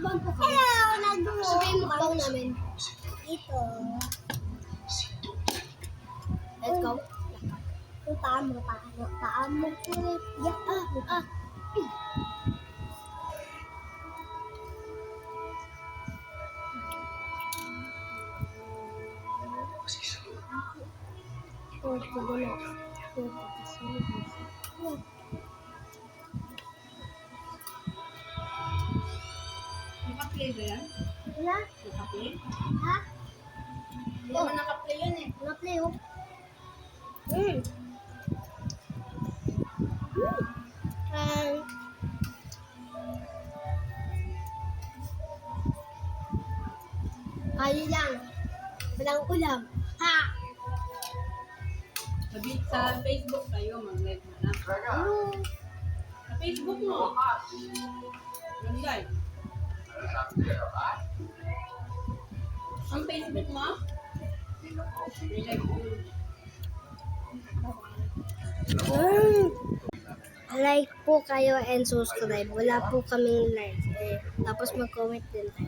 Mukbang po kami. Hello! Sabi yung mukbang namin. Ito. Let's go. Yung paa mo. Oh, sige na. Naka-play ba yan? Wala? Naka-play? Ha? Hindi naman naka-play yan eh. Naka-play oh. Kali lang. Walang ulam. Ha? Sa Facebook kayo, mag-live mo na. Ano? Sa Facebook mo. Mag-live. Ang Facebook mo? Mag-live mo. Like po kayo and subscribe. Wala po kaming like. Tapos mag-comment din tayo.